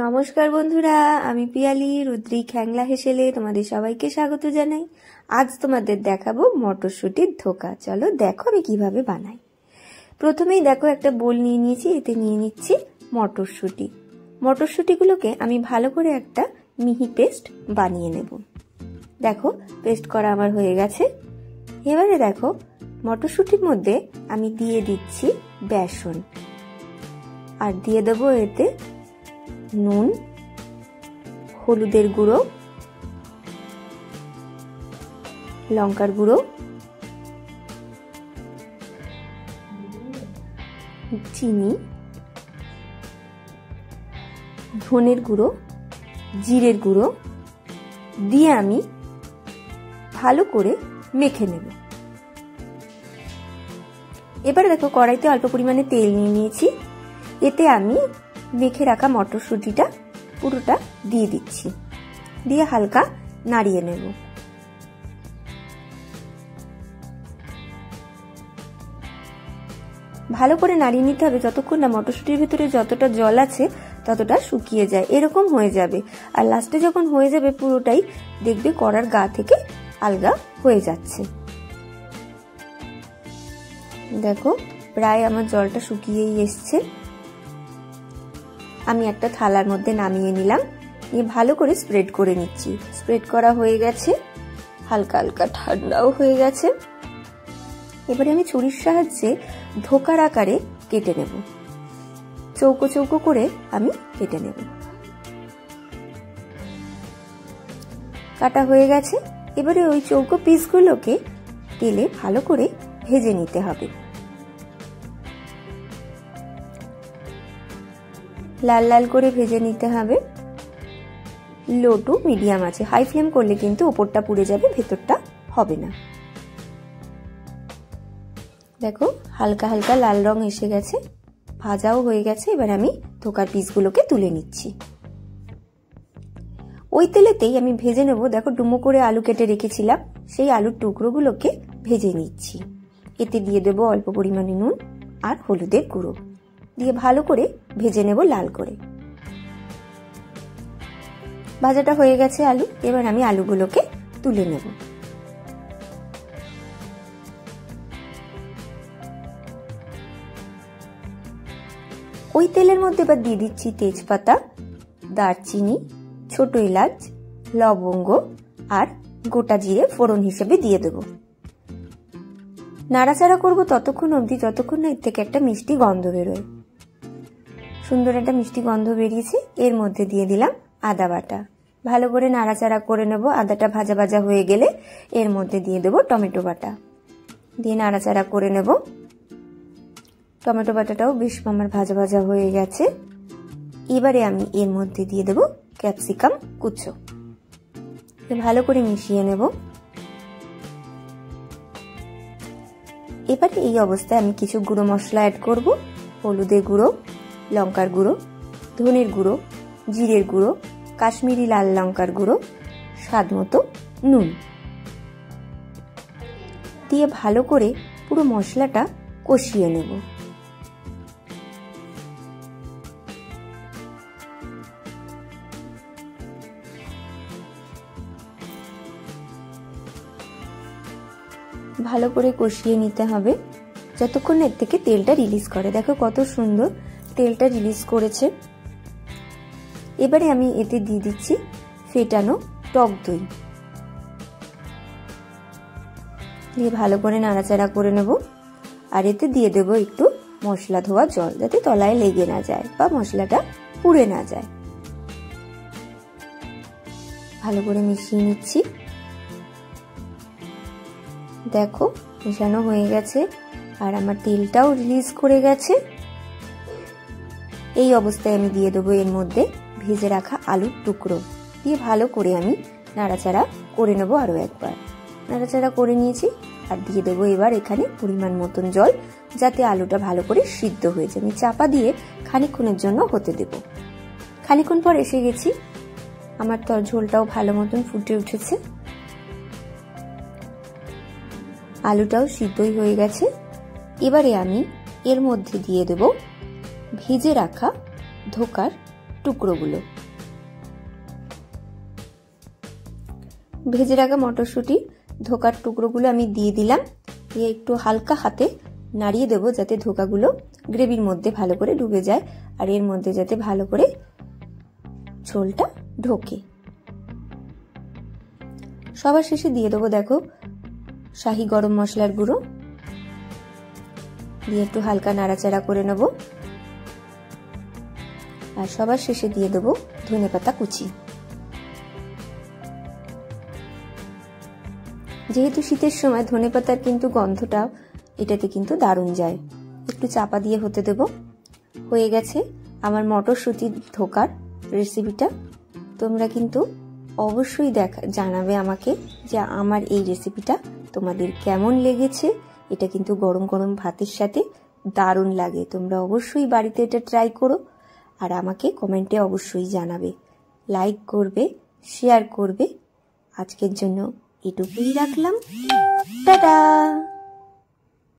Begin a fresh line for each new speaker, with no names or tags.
নমস্কার বন্ধুরা, আমি পিয়ালি রুদ্রি খ্যাংলা হেসেলে তোমাদের সবাইকে স্বাগত জানাই। আজ তোমাদের দেখাবো মটরশুঁটির ধোকা। চলো দেখো আমি কিভাবে বানাই। প্রথমেই দেখো একটা বোল নিয়ে নিয়েছি, এতে নিয়ে নিচ্ছি মটরশুঁটি। মটরশুঁটিগুলোকে আমি ভালো করে একটা মিহি পেস্ট বানিয়ে নেব। দেখো পেস্ট করা আমার হয়ে গেছে। এবারে দেখো মটরশুঁটির মধ্যে আমি দিয়ে দিচ্ছি বেসন, আর দিয়ে দেবো এতে নুন, হলুদের গুঁড়ো, লঙ্কার গুঁড়ো, চিনি, ধনের গুঁড়ো, জিরের গুঁড়ো দিয়ে আমি ভালো করে মেখে নেব। এবার দেখো কড়াইতে অল্প পরিমাণে তেল নিয়ে নিয়েছি, এতে আমি মেখে রাখা মটরশুঁটিটা পুরোটা দিয়ে দিচ্ছি, দিয়ে হালকা নাড়িয়ে নেব। ভালো করে নাড়িয়ে নিতে হবে যতক্ষণ না মটরশুঁটির ভিতরে যতটা জল আছে ততটা শুকিয়ে যায়, এরকম হয়ে যাবে। আর লাস্টে যখন হয়ে যাবে পুরোটাই দেখবে কড়ার গা থেকে আলগা হয়ে যাচ্ছে। দেখো প্রায় আমার জলটা শুকিয়েই এসছে। আমি একটা থালার মধ্যে নামিয়ে নিলাম, নিয়ে ভালো করে স্প্রেড করে নিচ্ছি। স্প্রেড করা হয়ে গেছে, হালকা হালকা ঠান্ডাও হয়ে গেছে। এবারে আমি ছুরির সাহায্যে ধোকার আকারে কেটে নেব, চৌকো চৌকো করে আমি কেটে নেব। কাটা হয়ে গেছে। এবারে ওই চৌকো পিসগুলোকে তেলে ভালো করে ভেজে নিতে হবে। লাল লাল করে ভেজে নিতে হবে, লো টু মিডিয়াম আছে। হাই ফ্লেম করলে কিন্তু ওপরটা পুড়ে যাবে, ভেতরটা হবে না। দেখো হালকা হালকা লাল রং এসে গেছে, ভাজাও হয়ে গেছে। এবার আমি ধোকার পিসগুলোকে তুলে নিচ্ছি। ওই তেলেতেই আমি ভেজে নেব। দেখো ডুমো করে আলু কেটে রেখেছিলাম, সেই আলুর টুকরোগুলোকে ভেজে নিচ্ছি। এতে দিয়ে দেবো অল্প পরিমাণে নুন আর হলুদের গুঁড়ো, দিয়ে ভালো করে ভেজে নেব লাল করে। ভাজাটা হয়ে গেছে আলু, এবার আমি আলুগুলোকে তুলে নেব। ওই তেলের মধ্যে এবার দিয়ে দিচ্ছি তেজপাতা, দারচিনি, ছোট এলাচ, লবঙ্গ আর গোটা জিরে ফোড়ন হিসেবে দিয়ে দেব। নাড়াচাড়া করব ততক্ষণ অবধি যতক্ষণ না এর থেকে একটা মিষ্টি গন্ধ বেরোয়। সুন্দর একটা মিষ্টি গন্ধ বেরিয়েছে। এর মধ্যে দিয়ে দিলাম আদা বাটা, ভালো করে নাড়াচাড়া করে নেব। আদাটা ভাজা ভাজা হয়ে গেলে এর মধ্যে দিয়ে দেব টমেটো বাটা, দিয়ে নাড়াচাড়া করে নেব। টমেটো বাটাটাও বেশ আমার ভাজা ভাজা হয়ে গেছে। এবারে আমি এর মধ্যে দিয়ে দেব ক্যাপসিকাম কুচো, ভালো করে মিশিয়ে নেব। এবারে এই অবস্থায় আমি কিছু গুঁড়ো মশলা অ্যাড করব। হলুদের গুঁড়ো, লঙ্কার গুঁড়ো, ধনের গুঁড়ো, জিরের গুঁড়ো, কাশ্মীরি লাল লঙ্কার গুঁড়ো, স্বাদ মতো নুন দিয়ে ভালো করে পুরো মশলাটা কষিয়ে নেব। ভালো করে কষিয়ে নিতে হবে যতক্ষণ এর থেকে তেলটা রিলিজ করে। দেখো কত সুন্দর তেলটা রিলিজ করেছে। এবারে আমি এতে দিয়ে দিচ্ছি ফেটানো টক দই, দিয়ে ভালো করে নাড়াচাড়া করে নেব। আর এতে দিয়ে দেব একটু মশলা ধোয়া জল, যাতে তলায় লেগে না যায় বা মশলাটা পুড়ে না যায়। ভালো করে মিশিয়ে নিচ্ছি। দেখো মেশানো হয়ে গেছে আর আমার তেলটাও রিলিজ করে গেছে। এই অবস্থায় আমি দিয়ে দেবো এর মধ্যে ভেজে রাখা আলুর টুকরো, দিয়ে ভালো করে আমি নাড়াচাড়া করে নেব। আরো একবার নাড়াচাড়া করে নিয়েছি আর দিয়ে দেবো এবার এখানে পরিমাণ মতন জল, যাতে আলুটা ভালো করে সিদ্ধ হয়ে যায়। আমি চাপা দিয়ে খানিকক্ষণের জন্য হতে দেব। খানিকক্ষণ পর এসে গেছি, আমার তো ঝোলটাও ভালো মতন ফুটে উঠেছে। আলুটাও সিদ্ধই হয়ে গেছে। এবারে আমি এর মধ্যে দিয়ে দেব ভেজে রাখা ধোকার টুকরোগুলো। ভেজে রাখা মটরশুঁটি ধোকার টুকরোগুলো আমি দিয়ে দিলাম। দিয়ে একটু হালকা হাতে নাড়িয়ে দেবো যাতে ধোকাগুলো গ্রেভির মধ্যে ভালো করে ডুবে যায় আর এর মধ্যে যাতে ভালো করে ঝোলটা ঢোকে। সবার শেষে দিয়ে দেবো দেখো শাহি গরম মশলার গুঁড়ো, দিয়ে একটু হালকা নাড়াচাড়া করে নেব। আর সবার শেষে দিয়ে দেবো ধনেপাতা কুচি। যেহেতু শীতের সময় ধনেপাতার কিন্তু গন্ধটা এটাতে কিন্তু দারুণ যায়। একটু চাপা দিয়ে হতে দেব। হয়ে গেছে আমার মটরশুঁটির ধোকার রেসিপিটা। তোমরা কিন্তু অবশ্যই জানাবে আমাকে যে আমার এই রেসিপিটা তোমাদের কেমন লেগেছে। এটা কিন্তু গরম গরম ভাতের সাথে দারুণ লাগে। তোমরা অবশ্যই বাড়িতে এটা ট্রাই করো আর আমাকে কমেন্টে অবশ্যই জানাবে, লাইক করবে, শেয়ার করবে। আজকের জন্য এটুকুই রাখলাম। টাটা।